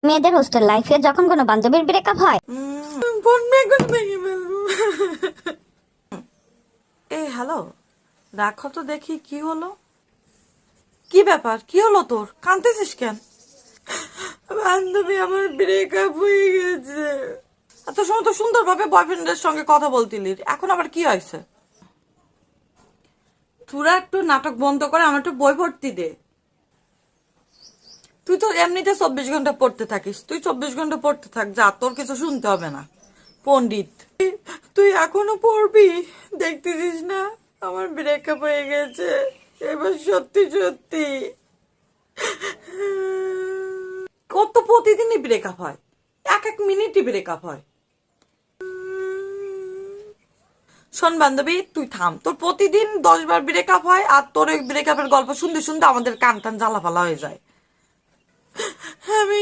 মেয়েদের হোস্টেল লাইফে যখন কোনো বান্ধবীর ব্রেকআপ হয়, এই হ্যালো, রাখো তো দেখি কি হলো। কি ব্যাপার, কি হলো তোর? কাঁদতেছিস কেন? বান্ধবী আমার ব্রেকআপ হয়ে গেছে। এত সময় তো সুন্দরভাবে বয়ফ্রেন্ডের সঙ্গে কথা বলতিলি, এখন আবার কি হয়েছে? তোরা একটু নাটক বন্ধ করে আমার একটু বই ভর্তি দে। তুই তো এমনিতে 24 ঘন্টা পড়তে থাকিস, তুই 24 ঘন্টা পড়তে থাক, যা, তোর কিছু শুনতে হবে না। পণ্ডিত তুই এখনো পড়বি? দেখতেছিস না আমার ব্রেকআপ হয়ে গেছে, এবার সত্যি সত্যি। কত প্রতিদিনই ব্রেকআপ হয়, এক এক মিনিটই ব্রেকআপ হয়। শোন বান্ধবী, তুই থাম, তোর প্রতিদিন 10 বার ব্রেকআপ হয়, আর তোর ওই ব্রেকআপের গল্প শুনতে শুনতে আমাদের কান টান জ্বালাপালা হয়ে যায়। আমি